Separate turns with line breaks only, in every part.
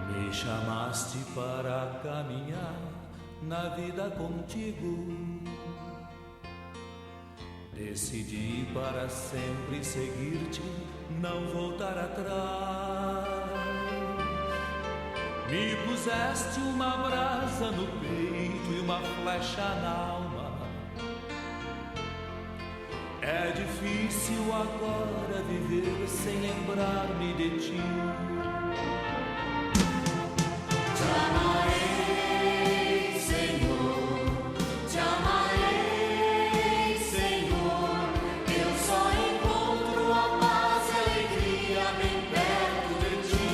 Me chamaste para caminhar na vida contigo. Decidi para sempre seguir-te, não voltar atrás. Me puseste uma brasa no peito e uma flecha na alma. É difícil agora viver sem lembrar-me de ti. Te amarei, Senhor, te amarei, Senhor. Eu só encontro a paz e a alegria bem perto de ti.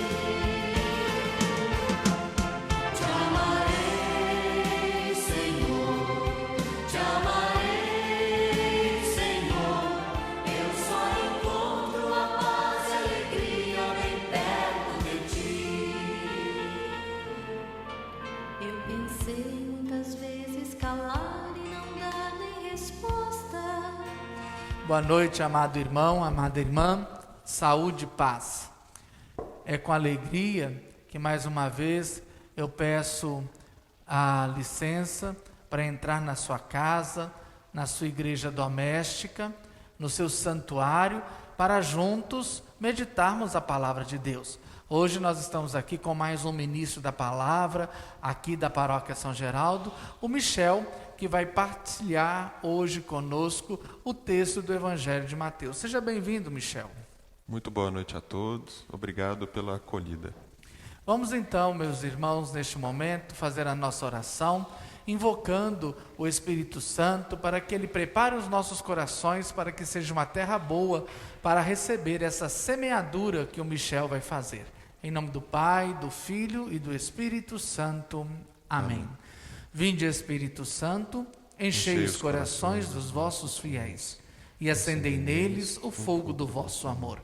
Te amarei, Senhor, te amarei, Senhor. Eu só encontro a paz e a alegria bem perto de ti.
Eu pensei muitas vezes calar e não dar nem resposta.
Boa noite, amado irmão, amada irmã, saúde e paz. É com alegria que mais uma vez eu peço a licença para entrar na sua casa, na sua igreja doméstica, no seu santuário, para juntos meditarmos a palavra de Deus. Hoje nós estamos aqui com mais um ministro da palavra, aqui da Paróquia São Geraldo, o Michel, que vai partilhar hoje conosco o texto do Evangelho de Mateus. Seja bem-vindo, Michel.
Muito boa noite a todos, obrigado pela acolhida.
Vamos então, meus irmãos, neste momento, fazer a nossa oração, invocando o Espírito Santo para que Ele prepare os nossos corações para que seja uma terra boa para receber essa semeadura que o Michel vai fazer. Em nome do Pai, do Filho e do Espírito Santo. Amém. Vinde, Espírito Santo, enchei os corações dos vossos fiéis e acendei neles o fogo do vosso amor.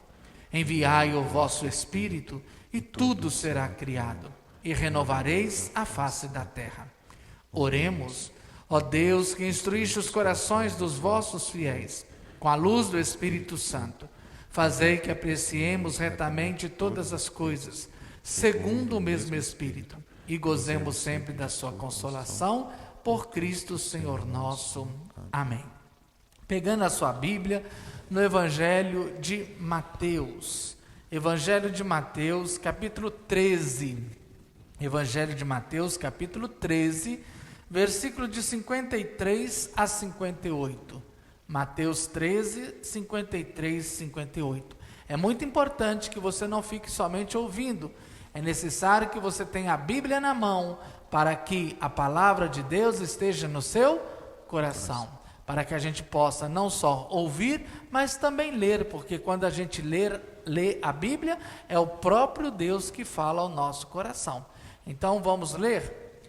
Enviai o vosso Espírito e tudo será criado e renovareis a face da terra. Oremos, ó Deus, que instruíste os corações dos vossos fiéis com a luz do Espírito Santo. Fazei que apreciemos retamente todas as coisas, segundo o mesmo Espírito, e gozemos sempre da sua consolação, por Cristo Senhor nosso. Amém. Pegando a sua Bíblia, no Evangelho de Mateus. Evangelho de Mateus, capítulo 13. Evangelho de Mateus, capítulo 13, versículo de 53 a 58. Mateus 13, 53 e 58. É muito importante que você não fique somente ouvindo. É necessário que você tenha a Bíblia na mão para que a palavra de Deus esteja no seu coração. Para que a gente possa não só ouvir, mas também ler. Porque quando a gente lê a Bíblia, é o próprio Deus que fala ao nosso coração. Então vamos ler?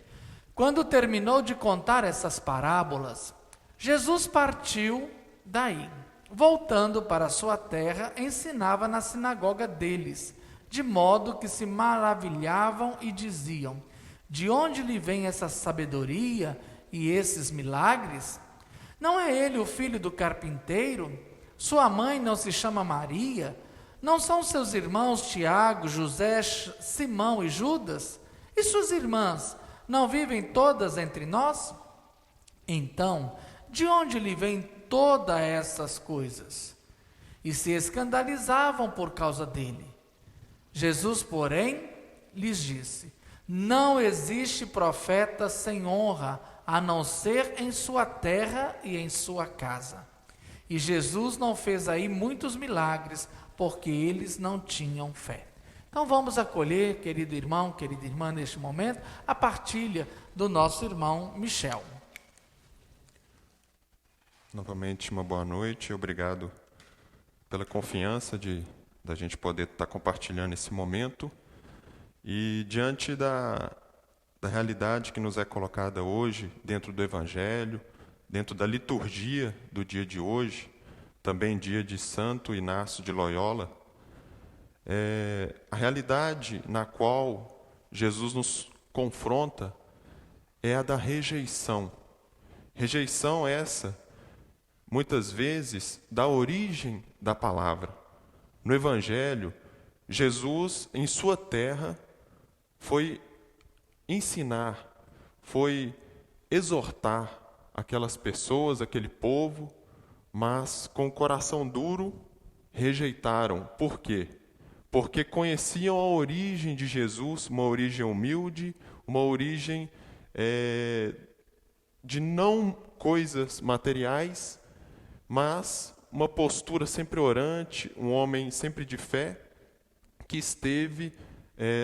Quando terminou de contar essas parábolas, Jesus partiu daí, voltando para sua terra, ensinava na sinagoga deles, de modo que se maravilhavam e diziam: de onde lhe vem essa sabedoria e esses milagres? Não é ele o filho do carpinteiro? Sua mãe não se chama Maria? Não são seus irmãos Tiago, José, Simão e Judas? E suas irmãs não vivem todas entre nós? Então, de onde lhe vêm todas essas coisas? E se escandalizavam por causa dele. Jesus, porém, lhes disse: não existe profeta sem honra, a não ser em sua terra e em sua casa. E Jesus não fez aí muitos milagres, porque eles não tinham fé. Então vamos acolher, querido irmão, querida irmã, neste momento, a partilha do nosso irmão Michel.
Novamente uma boa noite, obrigado pela confiança da gente poder estar compartilhando esse momento. E diante da realidade que nos é colocada hoje, dentro do Evangelho, dentro da liturgia do dia de hoje, também dia de Santo Inácio de Loyola, a realidade na qual Jesus nos confronta é a da rejeição. Rejeição essa, muitas vezes, da origem da palavra. No Evangelho, Jesus, em sua terra, foi ensinar, foi exortar aquelas pessoas, aquele povo, mas com o coração duro rejeitaram. Por quê? Porque conheciam a origem de Jesus, uma origem humilde, uma origem de não coisas materiais, mas uma postura sempre orante, um homem sempre de fé, que esteve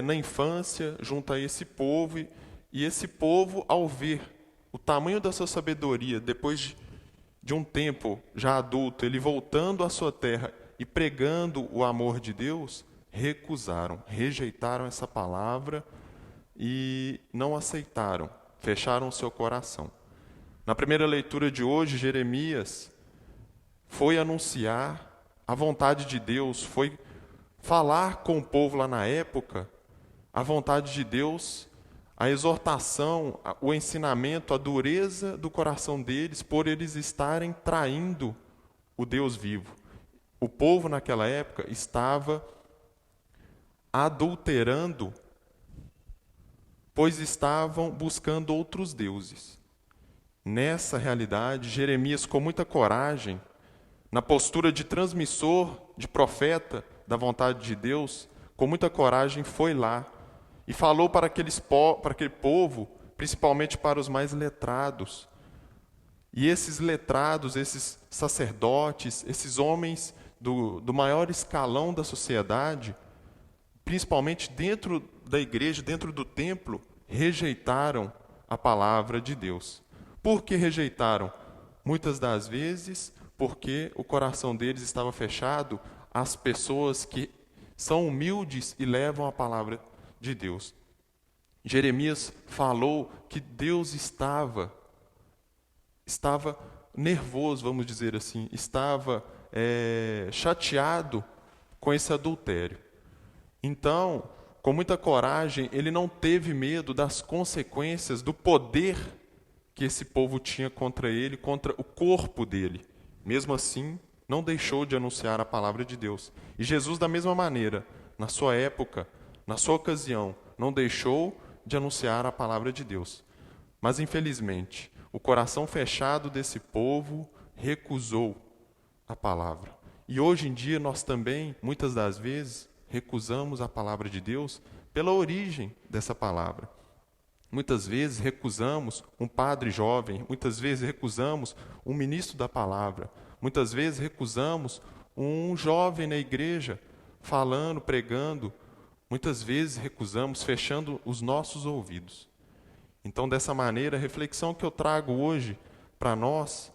na infância junto a esse povo, e esse povo, ao ver o tamanho da sua sabedoria, depois de um tempo já adulto, ele voltando à sua terra e pregando o amor de Deus, recusaram, rejeitaram essa palavra e não aceitaram, fecharam o seu coração. Na primeira leitura de hoje, Jeremias foi anunciar a vontade de Deus, foi falar com o povo lá na época, a vontade de Deus, a exortação, o ensinamento, a dureza do coração deles por eles estarem traindo o Deus vivo. O povo naquela época estava adulterando, pois estavam buscando outros deuses. Nessa realidade, Jeremias, com muita coragem, na postura de transmissor, de profeta da vontade de Deus, com muita coragem foi lá e falou para aquele povo, principalmente para os mais letrados. E esses letrados, esses sacerdotes, esses homens do maior escalão da sociedade, principalmente dentro da igreja, dentro do templo, rejeitaram a palavra de Deus. Por que rejeitaram? Muitas das vezes porque o coração deles estava fechado às pessoas que são humildes e levam a palavra de Deus. Jeremias falou que Deus estava nervoso, vamos dizer assim, estava chateado com esse adultério. Então, com muita coragem, ele não teve medo das consequências do poder que esse povo tinha contra ele, contra o corpo dele. Mesmo assim, não deixou de anunciar a palavra de Deus. E Jesus, da mesma maneira, na sua época, na sua ocasião, não deixou de anunciar a palavra de Deus. Mas, infelizmente, o coração fechado desse povo recusou a palavra. E hoje em dia nós também, muitas das vezes, recusamos a palavra de Deus pela origem dessa palavra. Muitas vezes recusamos um padre jovem, muitas vezes recusamos um ministro da palavra, muitas vezes recusamos um jovem na igreja falando, pregando, muitas vezes recusamos, fechando os nossos ouvidos. Então, dessa maneira, a reflexão que eu trago hoje para nós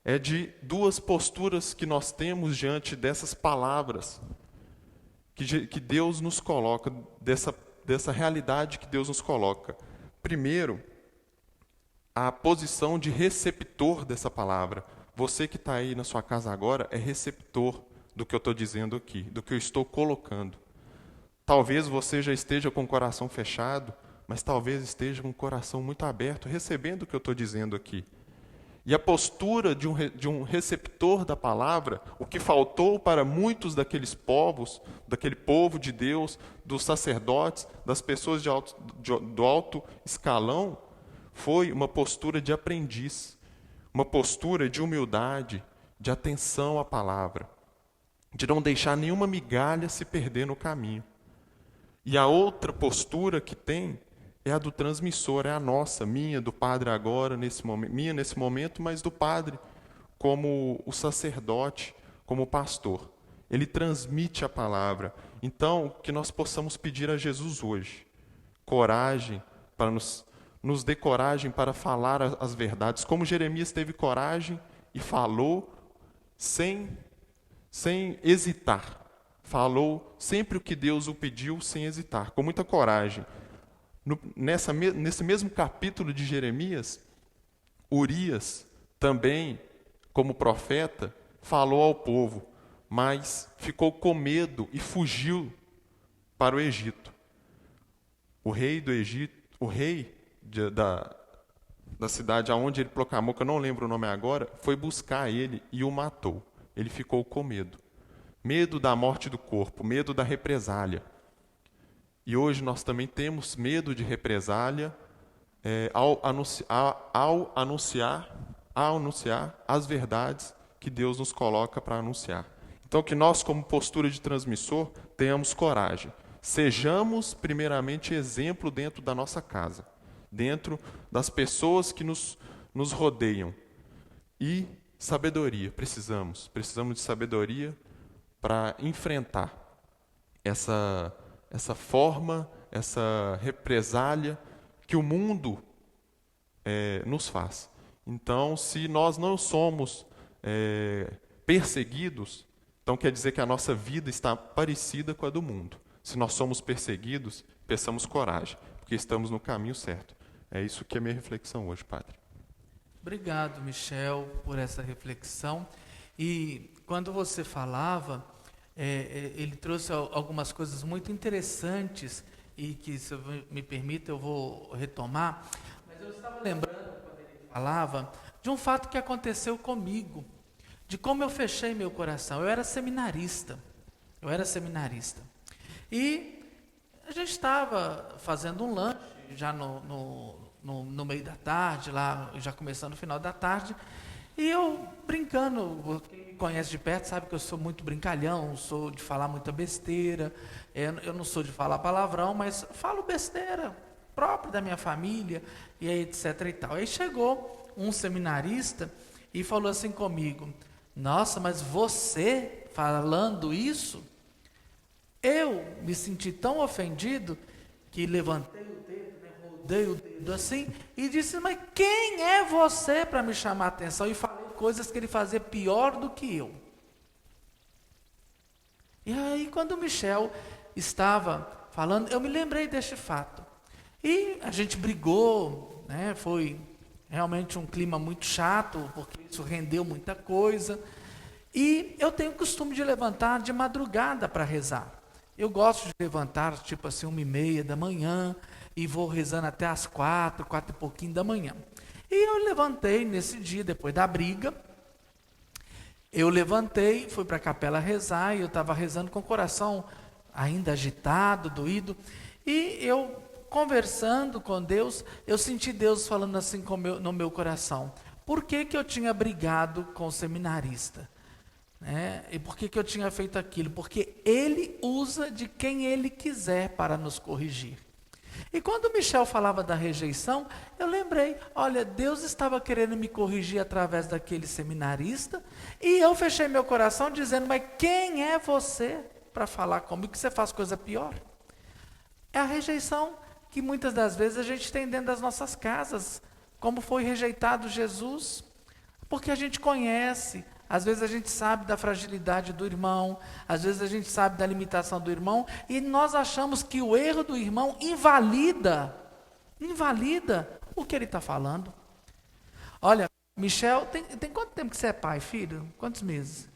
é de duas posturas que nós temos diante dessas palavras que Deus nos coloca, dessa realidade que Deus nos coloca. Primeiro, a posição de receptor dessa palavra. Você que está aí na sua casa agora é receptor do que eu estou dizendo aqui, do que eu estou colocando. Talvez você já esteja com o coração fechado, mas talvez esteja com o coração muito aberto, recebendo o que eu estou dizendo aqui. E a postura de um receptor da palavra, o que faltou para muitos daqueles povos, daquele povo de Deus, dos sacerdotes, das pessoas do alto escalão, foi uma postura de aprendiz, uma postura de humildade, de atenção à palavra, de não deixar nenhuma migalha se perder no caminho. E a outra postura que tem é a do transmissor, é a nossa, minha, do padre agora, minha nesse momento, mas do padre como o sacerdote, como o pastor. Ele transmite a palavra. Então, que nós possamos pedir a Jesus hoje coragem, para nos dê coragem para falar as verdades, como Jeremias teve coragem e falou sem hesitar. Falou sempre o que Deus o pediu, sem hesitar, com muita coragem. Nesse mesmo capítulo de Jeremias, Urias também, como profeta, falou ao povo, mas ficou com medo e fugiu para o Egito. O rei do Egito, da cidade aonde ele proclamou, que eu não lembro o nome agora, foi buscar ele e o matou. Ele ficou com medo. Medo da morte do corpo, medo da represália. E hoje nós também temos medo de represália ao anunciar as verdades que Deus nos coloca para anunciar. Então, que nós, como postura de transmissor, tenhamos coragem. Sejamos, primeiramente, exemplo dentro da nossa casa, dentro das pessoas que nos rodeiam. E sabedoria, precisamos de sabedoria para enfrentar essa forma, essa represália que o mundo nos faz. Então, se nós não somos perseguidos, então quer dizer que a nossa vida está parecida com a do mundo. Se nós somos perseguidos, peçamos coragem, porque estamos no caminho certo. É isso que é a minha reflexão hoje, Padre.
Obrigado, Michel, por essa reflexão. E quando você falava, ele trouxe algumas coisas muito interessantes e que, se me permite, eu vou retomar. Mas eu estava lembrando, quando ele falava, de um fato que aconteceu comigo, de como eu fechei meu coração. Eu era seminarista. E a gente estava fazendo um lanche, já no meio da tarde, lá já começando no final da tarde, e eu brincando, quem me conhece de perto sabe que eu sou muito brincalhão, sou de falar muita besteira, eu não sou de falar palavrão, mas falo besteira, próprio da minha família, e aí etc e tal. Aí chegou um seminarista e falou assim comigo: nossa, mas você falando isso? Eu me senti tão ofendido que levantei o dedo, rodei o dedo assim e disse: mas quem é você para me chamar a atenção? E falei coisas que ele fazia pior do que eu. E aí, quando o Michel estava falando, eu me lembrei deste fato. E a gente brigou, né? Foi realmente um clima muito chato, porque isso rendeu muita coisa. E eu tenho o costume de levantar de madrugada para rezar. Eu gosto de levantar, tipo assim, 1h30 da manhã, e vou rezando até as 4 e pouquinho da manhã. E eu levantei nesse dia, depois da briga, eu levantei, fui para a capela rezar, e eu estava rezando com o coração ainda agitado, doído, e eu, conversando com Deus, eu senti Deus falando assim no meu coração: por que eu tinha brigado com o seminarista? E por que eu tinha feito aquilo? Porque ele usa de quem ele quiser para nos corrigir. E quando o Michel falava da rejeição, eu lembrei: olha, Deus estava querendo me corrigir através daquele seminarista, e eu fechei meu coração dizendo: mas quem é você para falar comigo que você faz coisa pior? É a rejeição que muitas das vezes a gente tem dentro das nossas casas, como foi rejeitado Jesus, porque a gente conhece. Às vezes a gente sabe da fragilidade do irmão, às vezes a gente sabe da limitação do irmão, e nós achamos que o erro do irmão invalida o que ele está falando. Olha, Michel, tem quanto tempo que você é pai, filho? Quantos meses?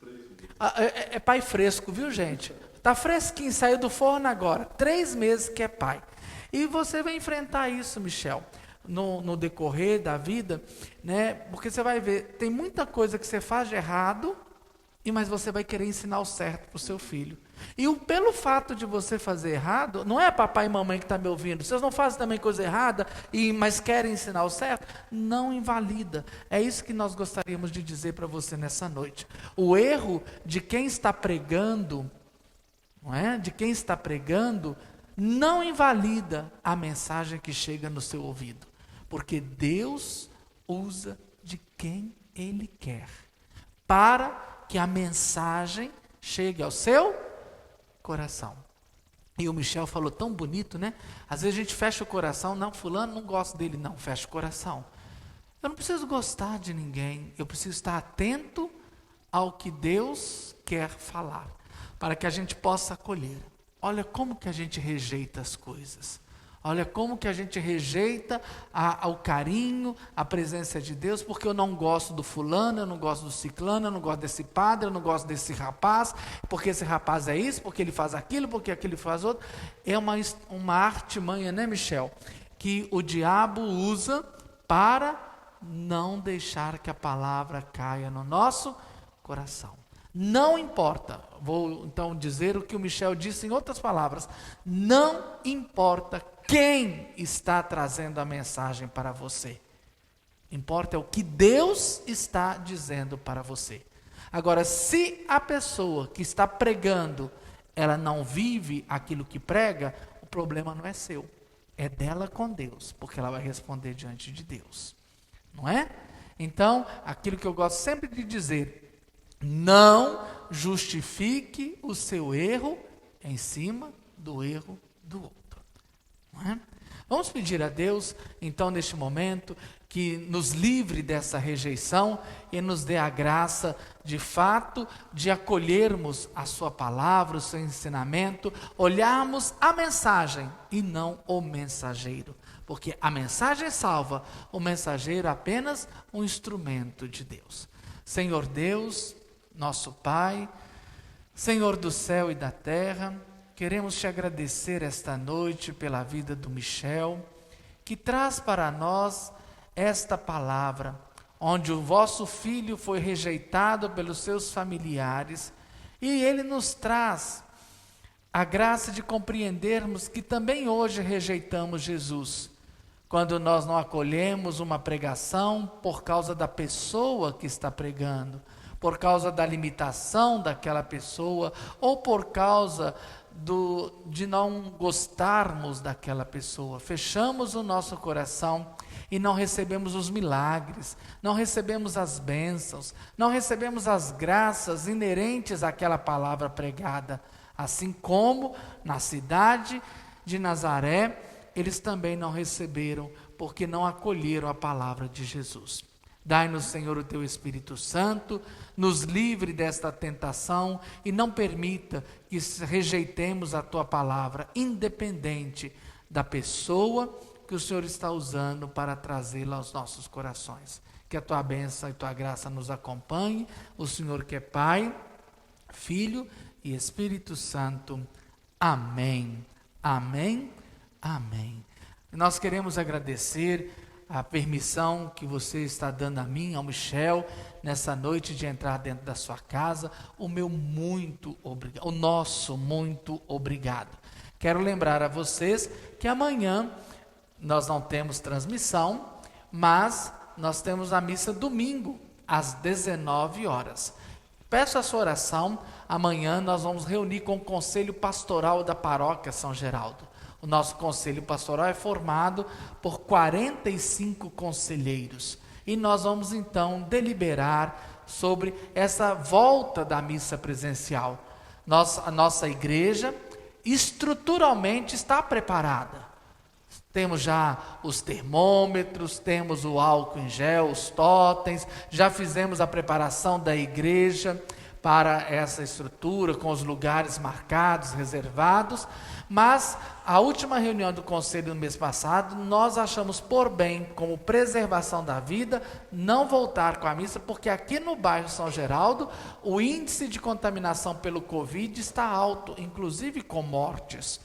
É pai fresco, viu, gente? Está fresquinho, saiu do forno agora, 3 meses que é pai. E você vai enfrentar isso, Michel, no decorrer da vida, né? Porque você vai ver, tem muita coisa que você faz de errado, mas você vai querer ensinar o certo para o seu filho. E pelo fato de você fazer errado, não é papai e mamãe que estão me ouvindo, vocês não fazem também coisa errada, mas querem ensinar o certo, não invalida. É isso que nós gostaríamos de dizer para você nessa noite. O erro de quem está pregando, não é? De quem está pregando, não invalida a mensagem que chega no seu ouvido. Porque Deus usa de quem Ele quer, para que a mensagem chegue ao seu coração. E o Michel falou tão bonito, né? Às vezes a gente fecha o coração: não, fulano, não gosto dele. Não, fecha o coração. Eu não preciso gostar de ninguém, eu preciso estar atento ao que Deus quer falar, para que a gente possa acolher. Olha como que a gente rejeita as coisas. Olha como que a gente rejeita o carinho, a presença de Deus, porque eu não gosto do fulano, eu não gosto do ciclano, eu não gosto desse padre, eu não gosto desse rapaz, porque esse rapaz é isso, porque ele faz aquilo, porque aquele faz outro. É uma artimanha, né, Michel? Que o diabo usa para não deixar que a palavra caia no nosso coração. Não importa, vou então dizer o que o Michel disse em outras palavras, não importa quem está trazendo a mensagem para você. Importa é o que Deus está dizendo para você. Agora, se a pessoa que está pregando, ela não vive aquilo que prega, o problema não é seu, é dela com Deus, porque ela vai responder diante de Deus, não é? Então, aquilo que eu gosto sempre de dizer, não justifique o seu erro em cima do erro do outro, não é? Vamos pedir a Deus, então, neste momento, que nos livre dessa rejeição e nos dê a graça, de fato, de acolhermos a sua palavra, o seu ensinamento, olharmos a mensagem e não o mensageiro. Porque a mensagem salva, o mensageiro é apenas um instrumento de Deus. Senhor Deus, nosso Pai, Senhor do céu e da terra, queremos te agradecer esta noite pela vida do Michel, que traz para nós esta palavra, onde o vosso filho foi rejeitado pelos seus familiares, e ele nos traz a graça de compreendermos que também hoje rejeitamos Jesus, quando nós não acolhemos uma pregação por causa da pessoa que está pregando, por causa da limitação daquela pessoa, ou por causa de não gostarmos daquela pessoa. Fechamos o nosso coração e não recebemos os milagres, não recebemos as bênçãos, não recebemos as graças inerentes àquela palavra pregada. Assim como na cidade de Nazaré, eles também não receberam, porque não acolheram a palavra de Jesus. Dai-nos, Senhor, o teu Espírito Santo, nos livre desta tentação e não permita que rejeitemos a tua palavra, independente da pessoa que o Senhor está usando para trazê-la aos nossos corações. Que a tua bênção e tua graça nos acompanhe, o Senhor que é Pai, Filho e Espírito Santo. Amém, amém, amém. Nós queremos agradecer a permissão que você está dando a mim, ao Michel, nessa noite de entrar dentro da sua casa. O nosso muito obrigado. Quero lembrar a vocês que amanhã nós não temos transmissão, mas nós temos a missa domingo, às 19 horas. Peço a sua oração. Amanhã nós vamos reunir com o Conselho Pastoral da Paróquia São Geraldo. O nosso Conselho Pastoral é formado por 45 conselheiros. E nós vamos então deliberar sobre essa volta da missa presencial. A nossa igreja estruturalmente está preparada. Temos já os termômetros, temos o álcool em gel, os totens, já fizemos a preparação da igreja para essa estrutura, com os lugares marcados, reservados, mas a última reunião do conselho no mês passado, nós achamos por bem, como preservação da vida, não voltar com a missa, porque aqui no bairro São Geraldo, o índice de contaminação pelo Covid está alto, inclusive com mortes.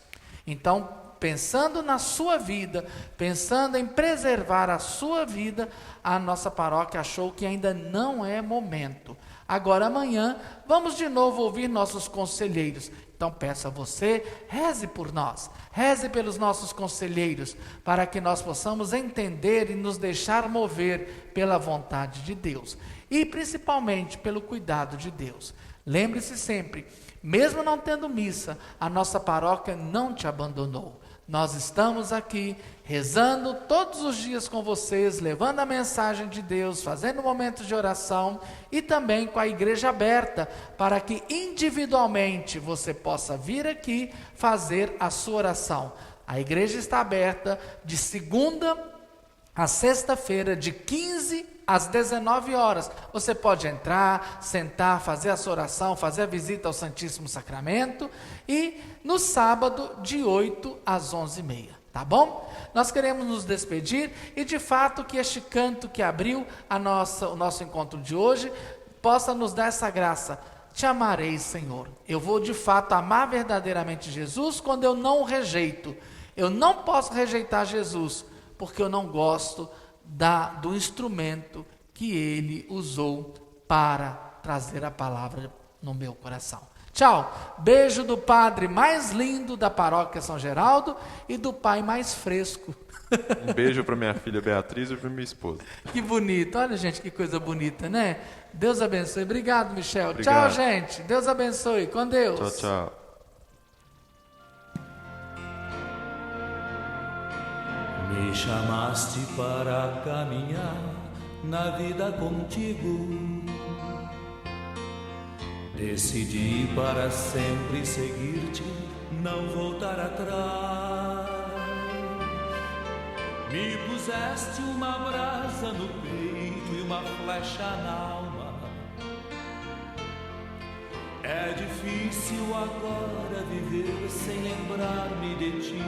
Então, pensando na sua vida, pensando em preservar a sua vida, a nossa paróquia achou que ainda não é momento. Agora amanhã, vamos de novo ouvir nossos conselheiros. Então peço a você, reze por nós, reze pelos nossos conselheiros, para que nós possamos entender e nos deixar mover pela vontade de Deus. E principalmente pelo cuidado de Deus. Lembre-se sempre, mesmo não tendo missa, a nossa paróquia não te abandonou. Nós estamos aqui rezando todos os dias com vocês, levando a mensagem de Deus, fazendo momentos de oração e também com a igreja aberta, para que individualmente você possa vir aqui fazer a sua oração. A igreja está aberta de segunda a sexta-feira, de 15 às 19 horas. Você pode entrar, sentar, fazer a sua oração, fazer a visita ao Santíssimo Sacramento, e no sábado de 8 às 11h30, tá bom? Nós queremos nos despedir e de fato que este canto que abriu o nosso encontro de hoje possa nos dar essa graça. Te amarei, Senhor. Eu vou de fato amar verdadeiramente Jesus quando eu não o rejeito. Eu não posso rejeitar Jesus porque eu não gosto do instrumento que ele usou para trazer a palavra no meu coração. Tchau. Beijo do padre mais lindo da paróquia São Geraldo e do pai mais fresco.
Um beijo para minha filha Beatriz e para minha esposa.
Que bonito. Olha, gente, que coisa bonita, né? Deus abençoe. Obrigado, Michel.
Obrigado.
Tchau, gente. Deus abençoe. Com Deus.
Tchau, tchau.
Me chamaste para caminhar na vida contigo. Decidi para sempre seguir-te, não voltar atrás. Me puseste uma brasa no peito e uma flecha na alma. É difícil agora viver sem lembrar-me de ti.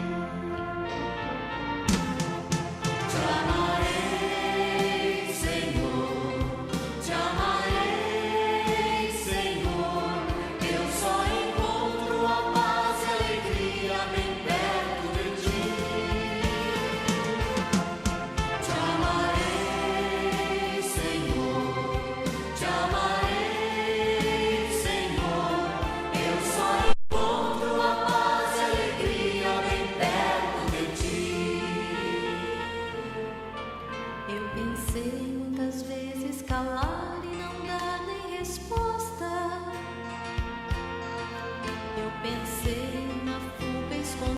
Te amarei, Senhor, te amarei, Senhor. Eu só encontro a paz e a alegria bem perto de ti. Te amarei, Senhor, te amarei, Senhor. Eu só encontro a paz e a alegria bem perto de ti.
Eu pensei muitas vezes calar